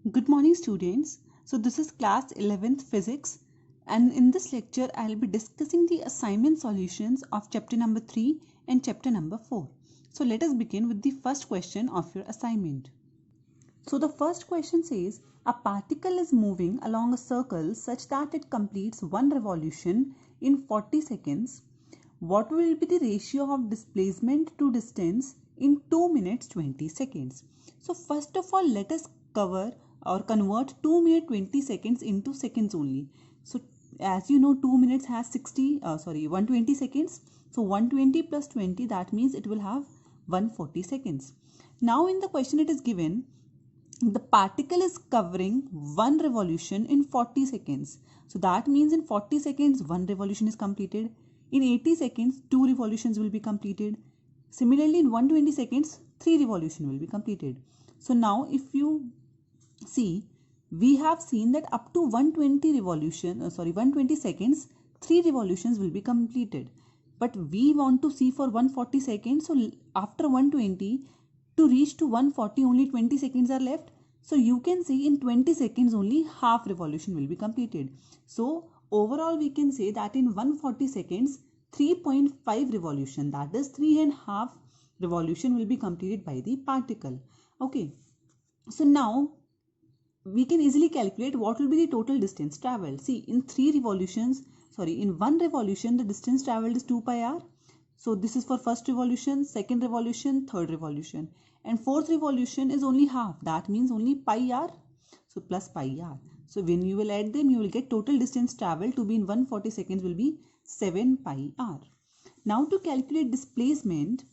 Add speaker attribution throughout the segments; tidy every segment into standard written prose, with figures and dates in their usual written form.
Speaker 1: Good morning students. So this is class 11th physics and in this lecture I will be discussing the assignment solutions of chapter number 3 and chapter number 4. So let us begin with the first question of your assignment. So the first question says a particle is moving along a circle such that it completes one revolution in 40 seconds. What will be the ratio of displacement to distance in 2 minutes 20 seconds? So first of all, let us cover or convert 2 minute 20 seconds into seconds only. So as you know, 2 minutes has 120 seconds. So 120 plus 20, that means it will have 140 seconds. Now in the question it is given the particle is covering one revolution in 40 seconds. So that means in 40 seconds one revolution is completed. In 80 seconds two revolutions will be completed. Similarly in 120 seconds three revolutions will be completed. So now if you see, we have seen that up to 120 seconds three revolutions will be completed. But we want to see for 140 seconds. So after 120 to reach to 140 only 20 seconds are left. So you can see in 20 seconds only half revolution will be completed. So overall we can say that in 140 seconds 3.5 revolution, that is 3.5 revolution will be completed by the particle. Okay, so now we can easily calculate what will be the total distance traveled. See, in one revolution the distance traveled is 2 pi r. So this is for first revolution, second revolution, third revolution, and fourth revolution is only half, that means only pi r. So plus pi r. So when you will add them, you will get total distance traveled to be in 140 seconds will be 7 pi r. Now to calculate displacement,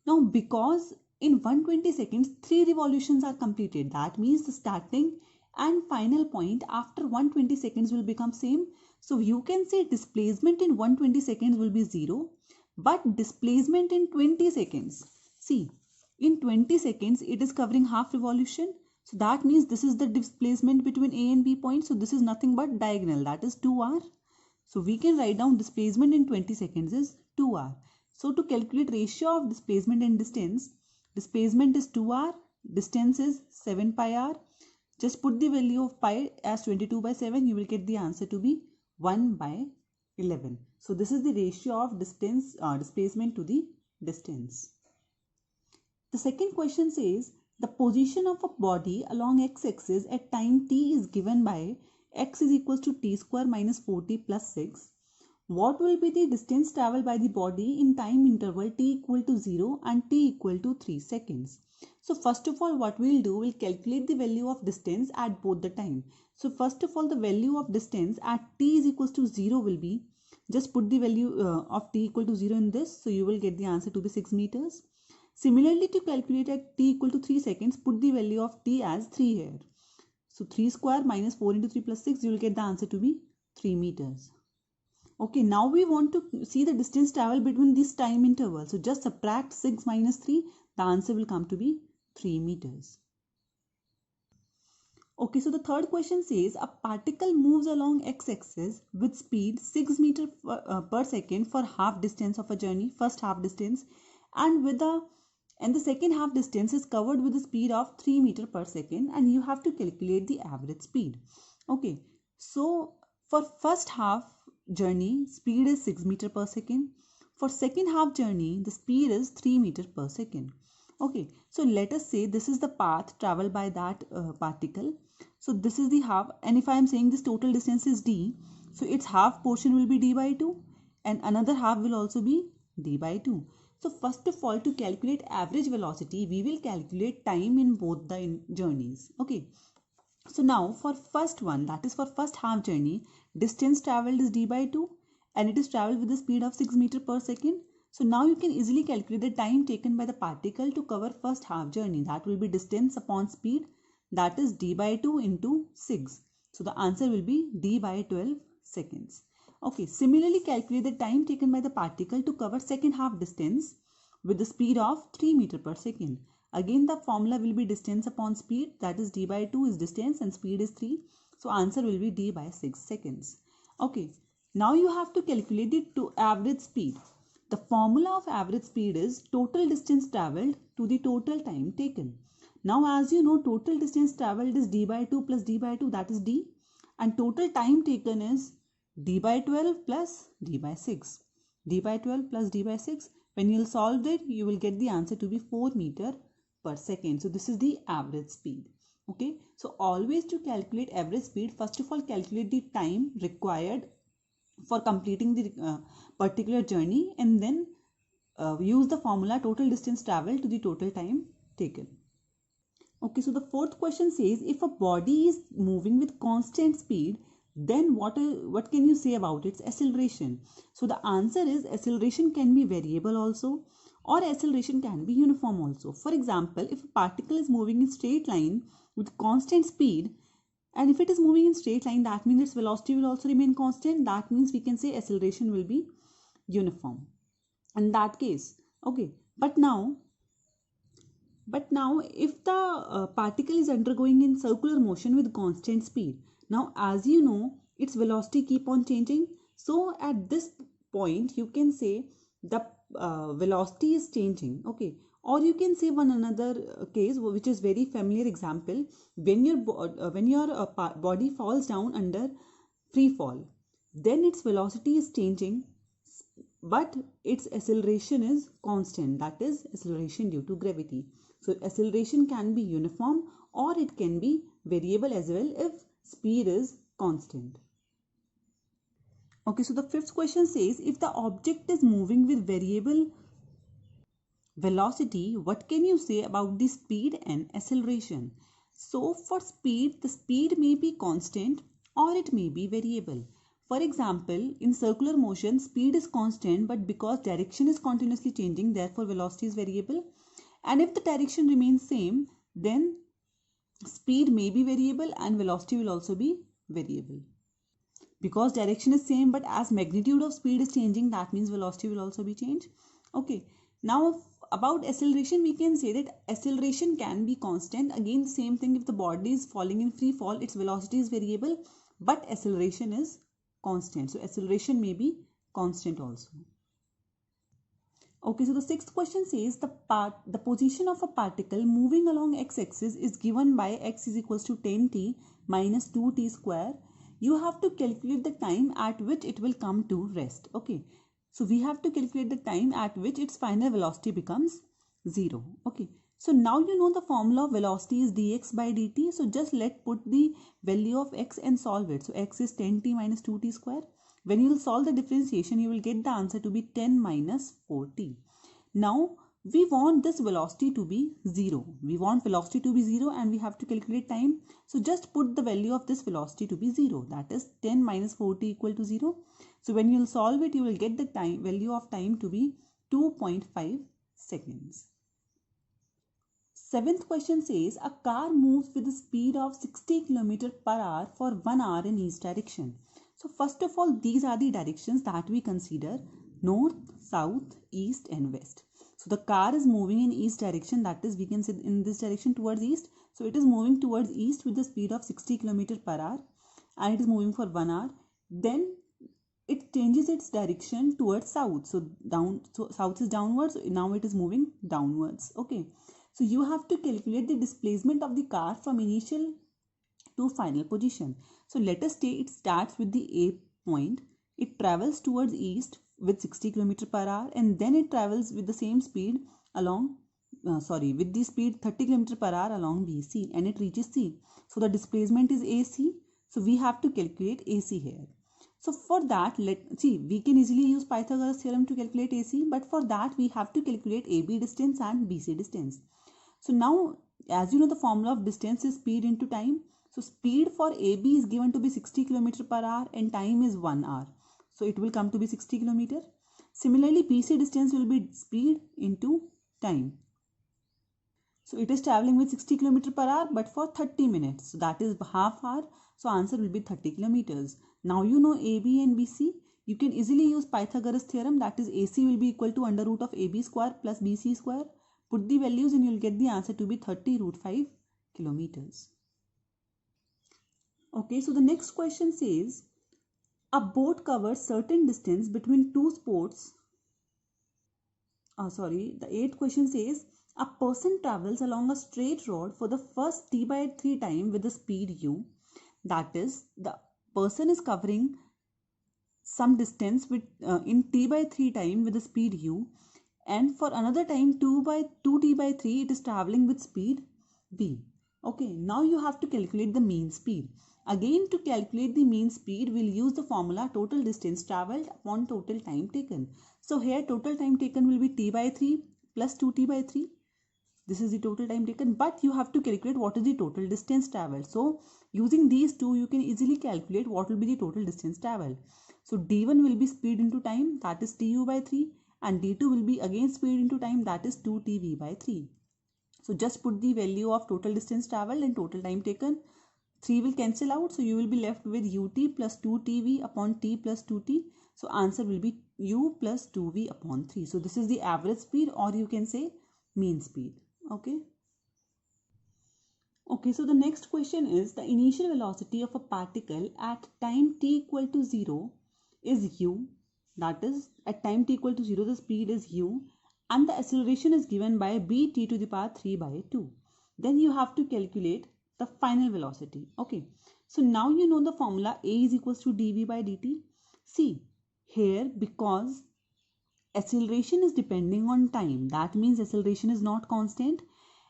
Speaker 1: now because in 120 seconds 3 revolutions are completed, that means the starting and final point after 120 seconds will become same. So you can say displacement in 120 seconds will be 0, but displacement in 20 seconds, see, in 20 seconds it is covering half revolution. So that means this is the displacement between A and B point. So this is nothing but diagonal, that is 2r. So we can write down displacement in 20 seconds is 2r. So to calculate ratio of displacement and distance, displacement is 2r, distance is 7 pi r. Just put the value of pi as 22 by 7, you will get the answer to be 1 by 11. So this is the ratio of displacement to the distance. The second question says the position of a body along x-axis at time t is given by x is equals to t square minus 4t plus 6. What will be the distance traveled by the body in time interval t equal to 0 and t equal to 3 seconds? So first of all, what we'll do, we'll calculate the value of distance at both the time. So first of all, the value of distance at t is equals to 0 will be, just put the value of t equal to 0 in this. So you will get the answer to be 6 meters. Similarly, to calculate at t equal to 3 seconds, put the value of t as 3 here. So 3 square minus 4 into 3 plus 6, you will get the answer to be 3 meters. Okay, now we want to see the distance traveled between this time interval. So just subtract 6 minus 3, the answer will come to be 3 meters. Okay, so the third question says a particle moves along x-axis with speed 6 meters per second for half distance of a journey, first half distance, and the second half distance is covered with a speed of 3 meters per second, and you have to calculate the average speed. Okay, so for first half journey, speed is 6 meters per second. For second half journey, the speed is 3 meters per second. Okay, so let us say this is the path traveled by that particle. So this is the half, and if I am saying this total distance is d, so its half portion will be d by 2 and another half will also be d by 2. So first of all, to calculate average velocity, we will calculate time in both the journeys. Okay, so now for first one, that is for first half journey, distance traveled is d by 2 and it is traveled with the speed of 6 meters per second. So now you can easily calculate the time taken by the particle to cover first half journey. That will be distance upon speed, that is d by 2 into 6. So the answer will be d by 12 seconds. Okay, similarly calculate the time taken by the particle to cover second half distance with the speed of 3 meters per second. Again the formula will be distance upon speed, that is d by 2 is distance and speed is 3. So answer will be d by 6 seconds. Okay, now you have to calculate the average speed. The formula of average speed is total distance traveled to the total time taken. Now as you know, total distance traveled is d by 2 plus d by 2, that is d, and total time taken is d by 12 plus d by 6. D by 12 plus d by 6. When you'll solve it, you will get the answer to be 4 meter per second. So this is the average speed. Okay, so always to calculate average speed, first of all calculate the time required for completing the particular journey, and then use the formula total distance traveled to the total time taken. Okay, so the fourth question says, if a body is moving with constant speed, then what can you say about its acceleration? So the answer is acceleration can be variable also, or acceleration can be uniform also. For example, if a particle is moving in straight line with constant speed, and if it is moving in straight line, that means its velocity will also remain constant. That means we can say acceleration will be uniform in that case. Okay, but now if the particle is undergoing in circular motion with constant speed, now as you know, its velocity keep on changing. So at this point you can say the velocity is changing. Okay, or you can say one another case which is very familiar example, when your body falls down under free fall, then its velocity is changing but its acceleration is constant, that is acceleration due to gravity. So acceleration can be uniform or it can be variable as well if speed is constant. Okay, so the fifth question says, if the object is moving with variable velocity, what can you say about the speed and acceleration? So for speed, the speed may be constant or it may be variable. For example, in circular motion, speed is constant, but because direction is continuously changing, therefore velocity is variable. And if the direction remains same, then speed may be variable and velocity will also be variable. Because direction is same, but as magnitude of speed is changing, that means velocity will also be changed. Okay, now about acceleration, we can say that acceleration can be constant. Again, same thing, if the body is falling in free fall, its velocity is variable, but acceleration is constant. So acceleration may be constant also. Okay, so the sixth question says, the position of a particle moving along x-axis is given by x is equals to 10t minus 2t square. You have to calculate the time at which it will come to rest. Okay, so we have to calculate the time at which its final velocity becomes 0. Okay, so now you know the formula of velocity is dx by dt. So just put the value of x and solve it. So x is 10t minus 2t square. When you will solve the differentiation, you will get the answer to be 10 minus 4t. Now we want this velocity to be 0. We want velocity to be 0 and we have to calculate time. So just put the value of this velocity to be 0. That is 10 minus 4t equal to 0. So when you will solve it, you will get the value of time to be 2.5 seconds. Seventh question says, a car moves with a speed of 60 km per hour for 1 hour in each direction. So first of all, these are the directions that we consider: north, south, east and west. So the car is moving in east direction, that is we can say in this direction towards east. So it is moving towards east with the speed of 60 km per hour and it is moving for 1 hour. Then it changes its direction towards south. So south is downwards. So now it is moving downwards. Okay. So you have to calculate the displacement of the car from initial to final position. So let us say it starts with the A point. It travels towards east with 60 km per hour and then it travels with the same speed along with the speed 30 km per hour along BC and it reaches C. So the displacement is AC. So we have to calculate AC here. So for that, we can easily use Pythagoras theorem to calculate AC, but for that we have to calculate AB distance and BC distance. So now, as you know, the formula of distance is speed into time. So speed for AB is given to be 60 km per hour and time is 1 hour. So it will come to be 60 km. Similarly, BC distance will be speed into time. So it is traveling with 60 km per hour but for 30 minutes. So that is half hour. So answer will be 30 kilometers. Now you know AB and BC. You can easily use Pythagoras theorem, that is AC will be equal to under root of AB square plus BC square. Put the values and you will get the answer to be 30 root 5 kilometers. Okay, so the next question says, a boat covers certain distance between two spots. The eighth question says, A person travels along a straight road for the first t by 3 time with the speed u. That is, the person is covering some distance with in t by 3 time with the speed u, and for another time 2t by 3 it is traveling with speed v. Okay, now you have to calculate the mean speed. Again, to calculate the mean speed, we'll use the formula total distance traveled upon total time taken. So here total time taken will be t by 3 plus 2t by 3. This is the total time taken, but you have to calculate what is the total distance traveled. So using these two, you can easily calculate what will be the total distance traveled. So d1 will be speed into time, that is tu by 3, and d2 will be again speed into time, that is 2tv by 3. So just put the value of total distance traveled and total time taken. 3 will cancel out, so you will be left with ut plus 2tv upon t plus 2t. So answer will be u plus 2v upon 3. So this is the average speed, or you can say mean speed. Okay. Okay, so the next question is, the initial velocity of a particle at time t equal to 0 is u. That is, at time t equal to 0, the speed is u, and the acceleration is given by bt to the power 3 by 2. Then you have to calculate the final velocity. Okay, so now you know the formula A is equals to dv by dt. See, here because acceleration is depending on time, that means acceleration is not constant.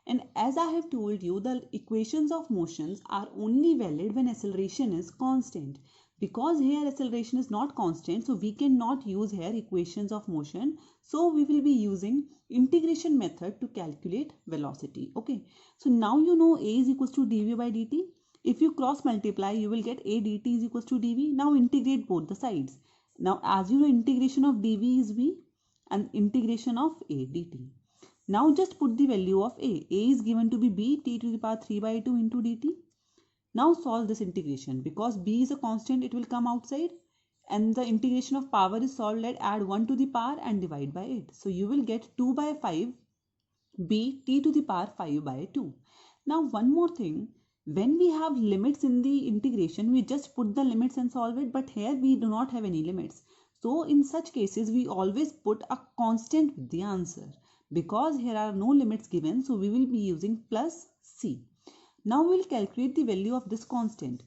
Speaker 1: And as I have told you, the equations of motions are only valid when acceleration is constant. Because here acceleration is not constant, so we cannot use here equations of motion. So we will be using integration method to calculate velocity. Okay. So now you know A is equals to dv by dt. If you cross multiply, you will get A dt is equals to dv. Now integrate both the sides. Now as you know, integration of dv is v and integration of A dt. Now just put the value of A. A is given to be b t to the power 3 by 2 into dt. Now solve this integration. Because b is a constant, it will come outside. And the integration of power is solved at add 1 to the power and divide by it. So you will get 2 by 5 b t to the power 5 by 2. Now one more thing. When we have limits in the integration, we just put the limits and solve it. But here we do not have any limits. So in such cases, we always put a constant with the answer. Because here are no limits given, so we will be using plus c. Now we will calculate the value of this constant.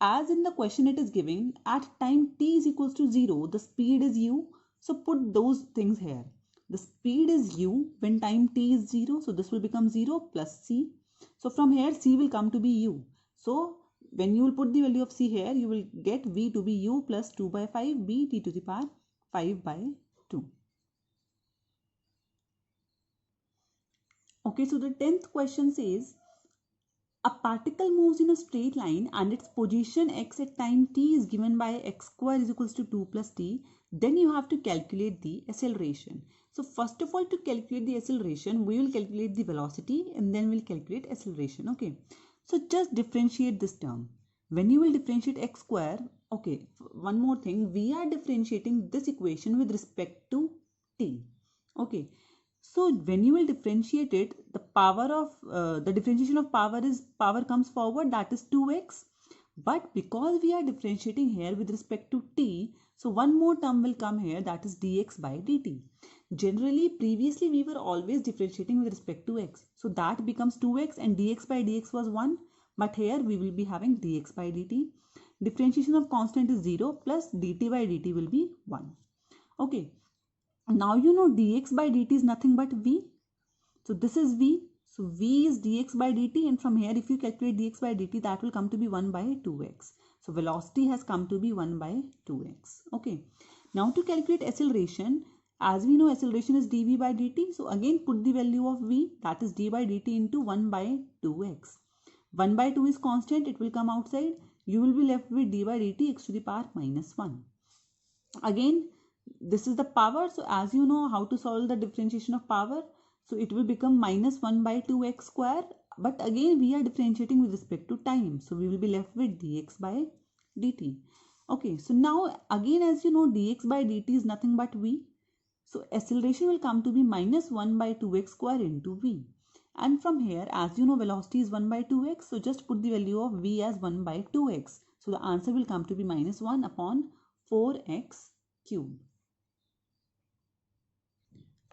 Speaker 1: As in the question it is giving, at time t is equals to 0, the speed is u. So put those things here. The speed is u when time t is 0. So this will become 0 plus c. So from here c will come to be u. So when you will put the value of c here, you will get v to be u plus 2 by 5 b t to the power 5 by 2. Okay, so the 10th question says, a particle moves in a straight line and its position x at time t is given by x square is equals to 2 plus t. Then you have to calculate the acceleration. So first of all, to calculate the acceleration, we will calculate the velocity and then we'll calculate acceleration. Okay, so just differentiate this term. When you will differentiate x square, okay, one more thing, we are differentiating this equation with respect to t. Okay, so when you will differentiate it, the power of the differentiation of power comes forward, that is 2x. But because we are differentiating here with respect to t, so one more term will come here, that is dx by dt. Generally, previously we were always differentiating with respect to x. So that becomes 2x and dx by dx was 1. But here we will be having dx by dt. Differentiation of constant is 0 plus dt by dt will be 1. Okay. Now you know dx by dt is nothing but v. So this is v. So v is dx by dt, and from here if you calculate dx by dt, that will come to be 1 by 2x. So velocity has come to be 1 by 2x. Okay. Now to calculate acceleration, as we know acceleration is dv by dt. So again put the value of v, that is d by dt into 1 by 2x. 1 by 2 is constant, it will come outside. You will be left with d by dt x to the power minus 1. Again, this is the power. So as you know how to solve the differentiation of power, so it will become minus 1 by 2x square. But again we are differentiating with respect to time. So we will be left with dx by dt. Okay, so now again as you know dx by dt is nothing but v. So acceleration will come to be minus 1 by 2x square into v. And from here, as you know velocity is 1 by 2x. So just put the value of v as 1 by 2x. So the answer will come to be minus 1 upon 4x cubed.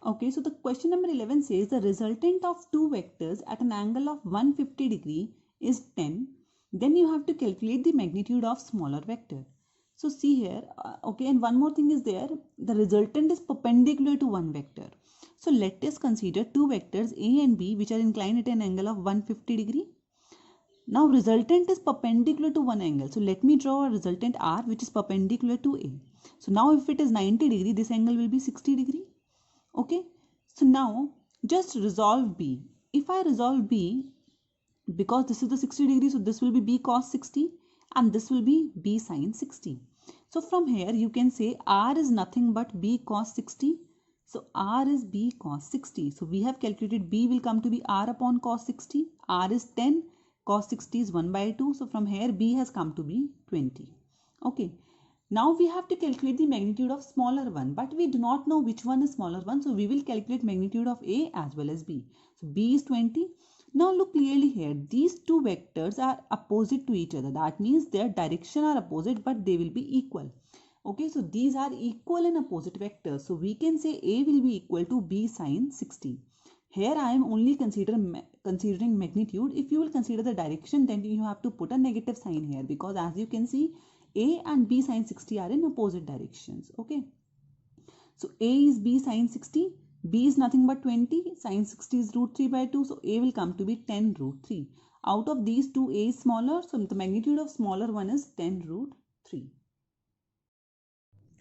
Speaker 1: Okay, so the question number 11 says the resultant of two vectors at an angle of 150 degree is 10. Then you have to calculate the magnitude of smaller vector. So see here, okay, and one more thing is there, the resultant is perpendicular to one vector. So let us consider two vectors A and B which are inclined at an angle of 150 degree. Now resultant is perpendicular to one angle. So let me draw a resultant R which is perpendicular to A. So now if it is 90 degree, this angle will be 60 degree. Okay, so now just resolve B. If I resolve B, because this is the 60 degree, so this will be B cos 60 and this will be B sin 60. So from here you can say R is nothing but B cos 60. So R is B cos 60. So we have calculated B will come to be R upon cos 60. R is 10, cos 60 is 1 by 2. So from here B has come to be 20. Okay. Now we have to calculate the magnitude of smaller one, but we do not know which one is smaller one. So we will calculate magnitude of A as well as B. So B is 20. Now look clearly here. These two vectors are opposite to each other. That means their direction are opposite, but they will be equal. Okay, so these are equal and opposite vectors. So we can say A will be equal to B sin 60. Here I am only considering magnitude. If you will consider the direction, then you have to put a negative sign here, because as you can see, A and B sin 60 are in opposite directions. Okay. So A is B sin 60. B is nothing but 20. Sin 60 is root 3 by 2. So A will come to be 10 root 3. Out of these two, A is smaller. So the magnitude of smaller one is 10 root 3.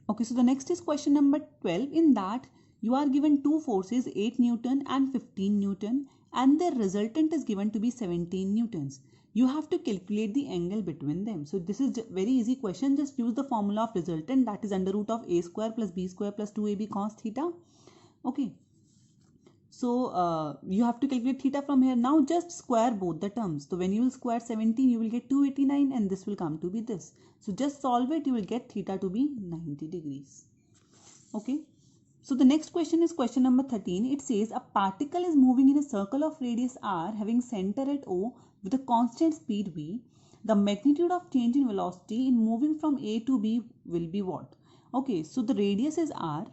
Speaker 1: Okay, so the next is question number 12. In that, you are given two forces 8 Newton and 15 Newton, and their resultant is given to be 17 Newtons. You have to calculate the angle between them. So this is very easy question. Just use the formula of resultant, that is under root of a square plus b square plus 2ab cos theta. Okay. So you have to calculate theta from here. Now just square both the terms. So when you will square 17, you will get 289 and this will come to be this. So just solve it, you will get theta to be 90 degrees. Okay. So the next question is question number 13. It says a particle is moving in a circle of radius r having center at O with a constant speed v. The magnitude of change in velocity in moving from A to B will be what? Okay, so the radius is r.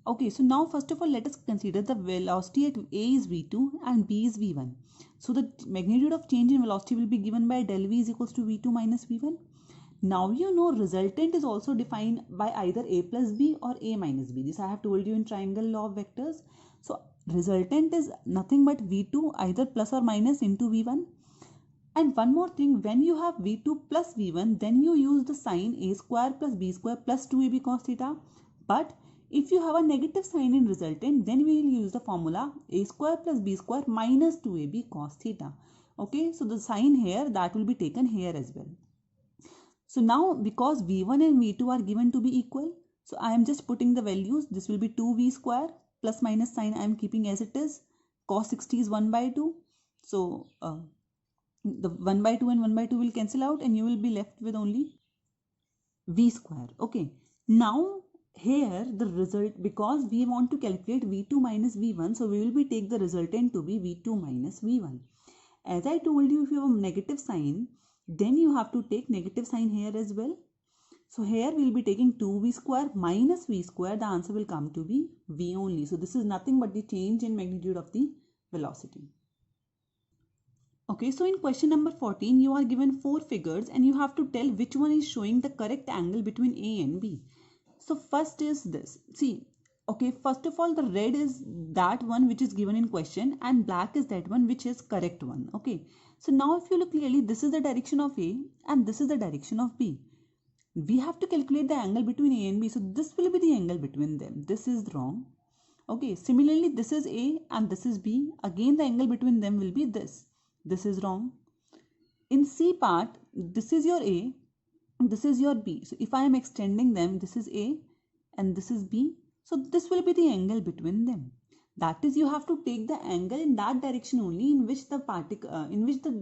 Speaker 1: Okay, so now first of all, let us consider the velocity at A is v2 and B is v1. So the magnitude of change in velocity will be given by del v is equals to v2 minus v1. Now you know resultant is also defined by either A plus B or A minus B. This I have told you in triangle law of vectors. So resultant is nothing but v2 either plus or minus into v1. And one more thing, when you have v2 plus v1, then you use the sign a square plus b square plus 2ab cos theta. But if you have a negative sign in resultant, then we will use the formula a square plus b square minus 2ab cos theta. Okay, so the sign here that will be taken here as well. So now because v1 and v2 are given to be equal, so I am just putting the values. This will be 2v square plus minus sign I am keeping as it is. Cos 60 is 1 by 2. So the 1 by 2 and 1 by 2 will cancel out and you will be left with only v square. Okay. Now here the result, because we want to calculate v2 minus v1, so we will be take the resultant to be v2 minus v1. As I told you, if you have a negative sign, then you have to take negative sign here as well. So here we will be taking 2v square minus v square. The answer will come to be v only. So this is nothing but the change in magnitude of the velocity. Okay, so in question number 14, you are given 4 figures and you have to tell which one is showing the correct angle between A and B. So first is this. See, okay, first of all, the red is that one which is given in question and black is that one which is correct one. Okay, so now if you look clearly, this is the direction of A and this is the direction of B. We have to calculate the angle between A and B. So this will be the angle between them. This is wrong. Okay, similarly, this is A and this is B. Again, the angle between them will be this. This is wrong. In C part, this is your A, this is your B. So if I am extending them, this is A and this is B. So this will be the angle between them. That is, you have to take the angle in that direction only in which the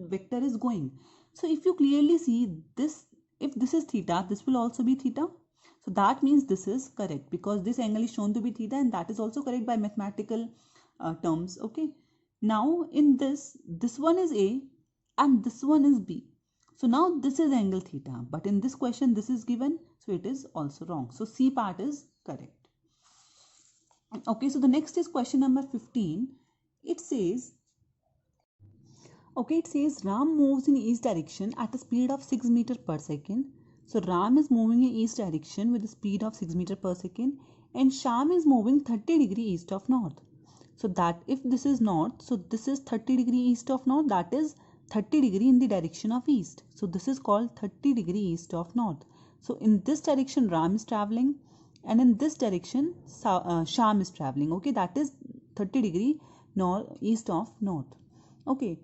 Speaker 1: vector is going. So if you clearly see this, if this is theta, this will also be theta. So that means this is correct because this angle is shown to be theta and that is also correct by mathematical terms. Okay. Now in this one is A and this one is B. So now this is angle theta, but in this question this is given, so it is also wrong. So C part is correct. Okay, so the next is question number 15. It says, okay, it says Ram moves in east direction at a speed of 6 meter per second. So Ram is moving in east direction with a speed of 6 meter per second, and Sham is moving 30 degree east of north. So that if this is north, so this is 30 degree east of north, that is 30 degree in the direction of east. So this is called 30 degree east of north. So in this direction Ram is traveling, and in this direction Sham is traveling. Okay, that is 30 degree north east of north. Okay,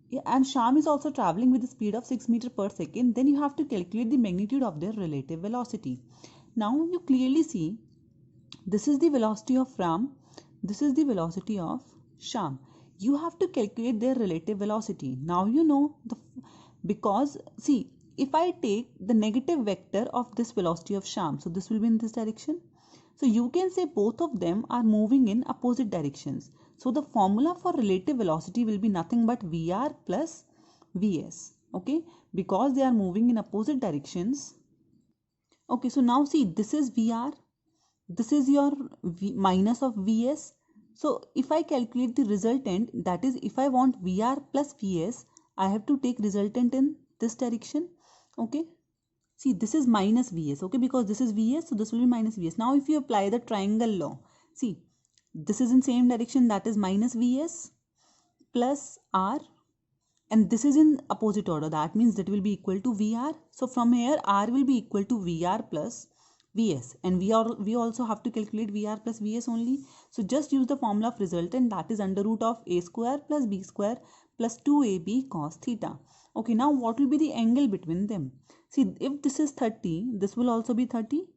Speaker 1: yeah, and Sham is also traveling with a speed of 6 meter per second. Then you have to calculate the magnitude of their relative velocity. Now you clearly see this is the velocity of Ram, this is the velocity of Sham. You have to calculate their relative velocity. Now you know because see, if I take the negative vector of this velocity of Sham, so this will be in this direction. So you can say both of them are moving in opposite directions. So the formula for relative velocity will be nothing but Vr plus Vs. Okay, because they are moving in opposite directions. Okay, so now see, this is Vr, this is your minus of Vs. So if I calculate the resultant, that is if I want Vr plus Vs, I have to take resultant in this direction. Okay, see, this is minus Vs. Okay, because this is Vs, so this will be minus Vs. Now if you apply the triangle law, see, this is in same direction, that is minus Vs plus R, and this is in opposite order, that means that will be equal to Vr. So from here R will be equal to Vr plus Vs, and we also have to calculate Vr plus Vs only. So just use the formula of resultant, that is under root of a square plus b square plus 2ab cos theta. Okay, now what will be the angle between them? See, if this is 30, this will also be 30,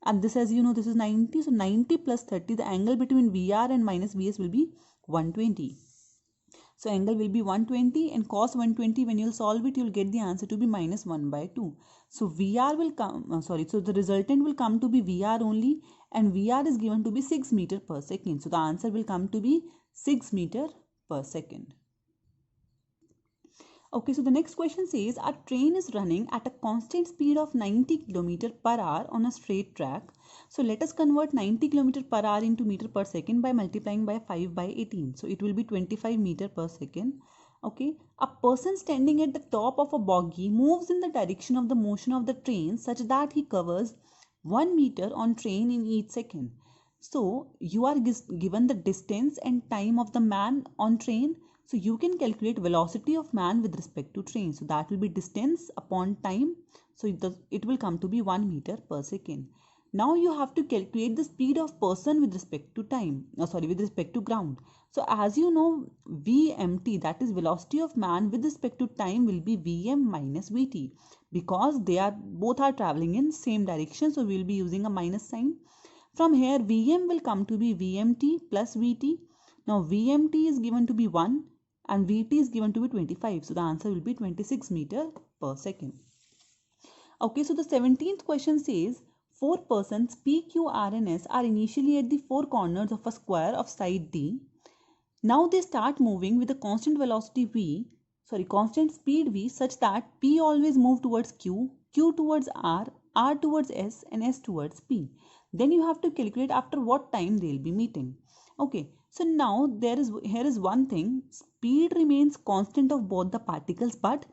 Speaker 1: and this, as you know, this is 90. So 90 plus 30, the angle between Vr and minus Vs will be 120. So angle will be 120, and cos 120, when you'll solve it, you'll get the answer to be minus 1 by 2. So VR will come, so the resultant will come to be VR only, and VR is given to be 6 meter per second. So the answer will come to be 6 meter per second. Okay, so the next question says a train is running at a constant speed of 90 km per hour on a straight track. So let us convert 90 km per hour into meter per second by multiplying by 5 by 18. So it will be 25 meter per second. Okay, a person standing at the top of a bogie moves in the direction of the motion of the train such that he covers 1 meter on train in each second. So you are given the distance and time of the man on train. So you can calculate velocity of man with respect to train. So that will be distance upon time. So it will come to be 1 meter per second. Now you have to calculate the speed of person with respect to time. With respect to ground. So as you know, VMT, that is velocity of man with respect to time, will be Vm minus Vt, because they are both are traveling in same direction. So we will be using a minus sign. From here, Vm will come to be Vmt plus Vt. Now Vmt is given to be 1 and Vt is given to be 25. So the answer will be 26 meter per second. Okay, so the 17th question says 4 persons P, Q, R and S are initially at the 4 corners of a square of side D. Now they start moving with a constant constant speed V, such that P always move towards Q, Q towards R, R towards S and S towards P. Then you have to calculate after what time they will be meeting. Okay, so now here is one thing, speed remains constant of both the particles, but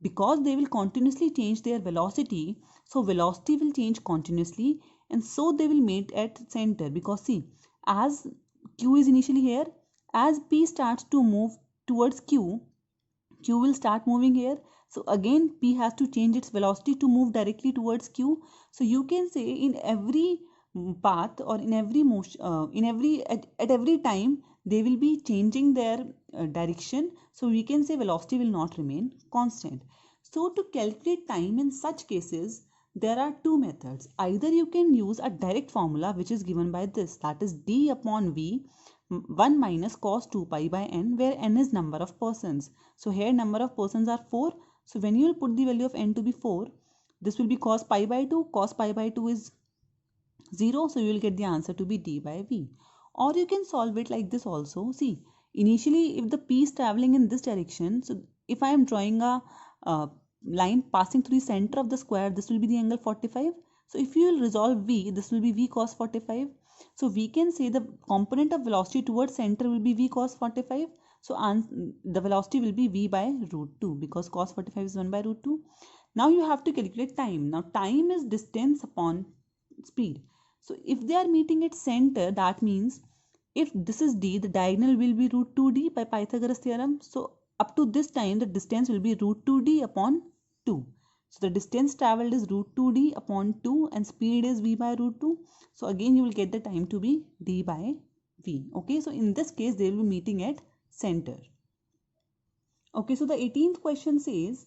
Speaker 1: because they will continuously change their velocity, so velocity will change continuously, and so they will meet at center. Because see, as Q is initially here, as P starts to move towards Q, Q will start moving here. So again P has to change its velocity to move directly towards Q. So you can say in every path or in every motion, at every time they will be changing their direction. So we can say velocity will not remain constant. So to calculate time in such cases, there are two methods. Either you can use a direct formula which is given by this, that is d upon v 1 minus cos 2 pi by n, where n is number of persons. So here number of persons are 4. So when you will put the value of n to be 4, this will be cos pi by 2. Cos pi by 2 is 0. So you will get the answer to be d by v. Or you can solve it like this also. See, initially if the p is traveling in this direction, so if I am drawing a line passing through the center of the square, this will be the angle 45. So if you will resolve v, this will be v cos 45. So we can say the component of velocity towards center will be v cos 45. So the velocity will be v by root 2 because cos 45 is 1 by root 2. Now you have to calculate time. Now time is distance upon speed. So if they are meeting at center, that means if this is d, the diagonal will be root 2d by Pythagoras theorem. So up to this time, the distance will be root 2d upon 2. So the distance traveled is root 2d upon 2 and speed is v by root 2. So again you will get the time to be d by v. Okay, so in this case they will be meeting at center. Okay, so the 18th question says,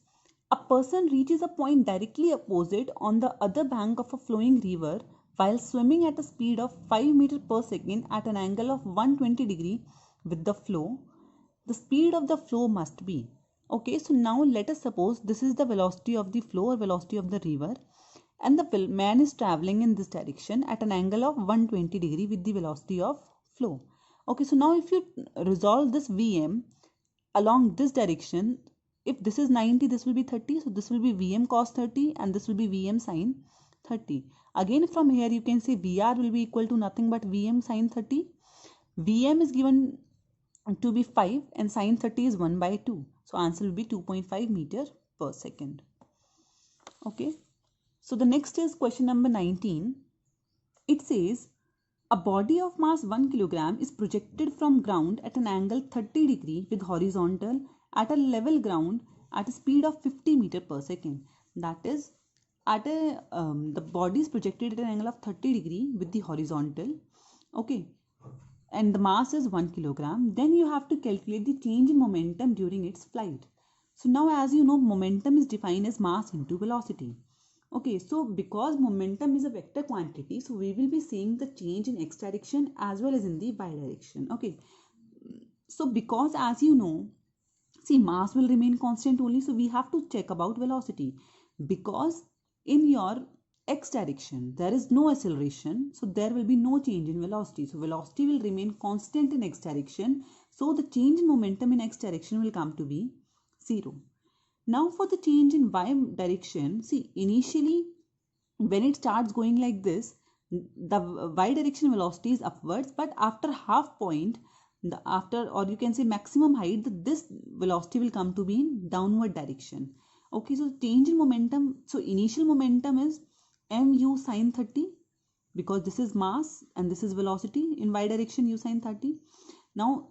Speaker 1: a person reaches a point directly opposite on the other bank of a flowing river while swimming at a speed of 5 meters per second at an angle of 120 degree with the flow. The speed of the flow must be. Okay, so now let us suppose this is the velocity of the flow or velocity of the river, and the man is traveling in this direction at an angle of 120 degree with the velocity of flow. Okay, so now if you resolve this Vm along this direction, if this is 90, this will be 30, so this will be Vm cos 30 and this will be Vm sin 30. Again from here you can say Vr will be equal to nothing but Vm sin 30. Vm is given to be 5 and sin 30 is 1 by 2. So answer will be 2.5 meter per second. Okay. So the next is question number 19. It says, a body of mass 1 kilogram is projected from ground at an angle 30 degree with horizontal at a level ground at a speed of 50 meter per second. That is, at the body is projected at an angle of 30 degree with the horizontal. Okay. And the mass is 1 kilogram. Then you have to calculate the change in momentum during its flight. So now as you know, momentum is defined as mass into velocity. Okay, so because momentum is a vector quantity, so we will be seeing the change in x direction as well as in the y direction. Okay, so because as you know, see, mass will remain constant only, so we have to check about velocity. Because in your x direction there is no acceleration, so there will be no change in velocity. So velocity will remain constant in x direction, so the change in momentum in x direction will come to be 0. Now for the change in y direction, see, initially when it starts going like this, the y direction velocity is upwards, but after half point, or you can say maximum height, this velocity will come to be in downward direction. Okay, so change in momentum, so initial momentum is mu sin 30 because this is mass and this is velocity in y direction u sin 30. Now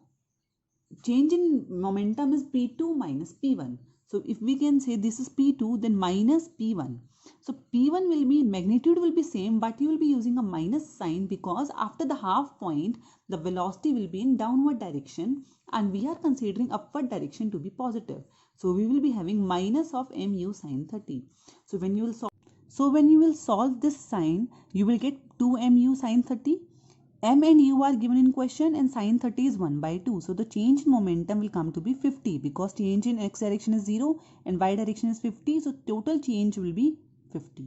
Speaker 1: change in momentum is p2 minus p1. So if we can say this is p2, then minus p1. So p1 will be, magnitude will be same, but you will be using a minus sign because after the half point, the velocity will be in downward direction and we are considering upward direction to be positive. So we will be having minus of mu sin 30. So when you will solve this sign, you will get 2 mu sin 30. M and U are given in question and sin 30 is 1 by 2. So the change in momentum will come to be 50 because change in x direction is 0 and y direction is 50. So total change will be 50.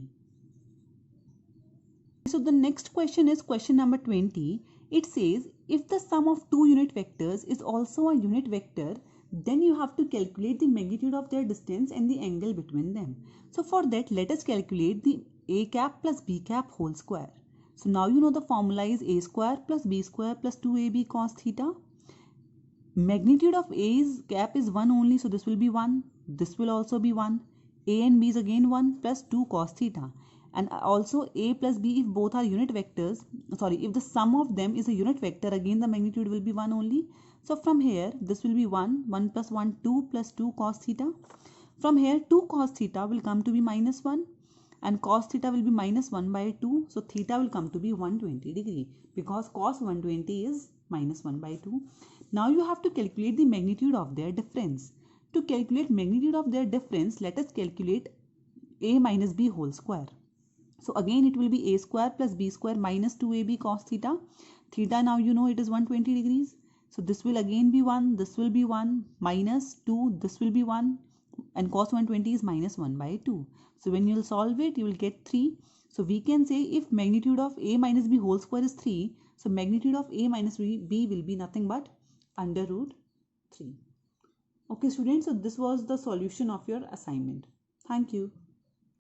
Speaker 1: So the next question is question number 20. It says, if the sum of two unit vectors is also a unit vector, then you have to calculate the magnitude of their distance and the angle between them. So for that, let us calculate the a cap plus b cap whole square. So now you know the formula is a square plus b square plus 2ab cos theta. Magnitude of a's cap is 1 only, so this will be 1. This will also be 1. A and b is again 1 plus 2 cos theta. And also a plus b, if both are unit vectors, if the sum of them is a unit vector, again the magnitude will be 1 only. So from here, this will be 1, 1 plus 1, 2 plus 2 cos theta. From here, 2 cos theta will come to be minus 1. And cos theta will be minus 1 by 2. So theta will come to be 120 degree because cos 120 is minus 1 by 2. Now you have to calculate the magnitude of their difference. To calculate magnitude of their difference, let us calculate a minus b whole square. So again it will be a square plus b square minus 2ab cos theta. Theta now you know it is 120 degrees. So this will again be 1, this will be 1, minus 2, this will be 1, and cos 120 is minus 1 by 2. So when you will solve it, you will get 3. So we can say if magnitude of a minus b whole square is 3, so magnitude of a minus b will be nothing but under root 3. Okay students, so this was the solution of your assignment. Thank you.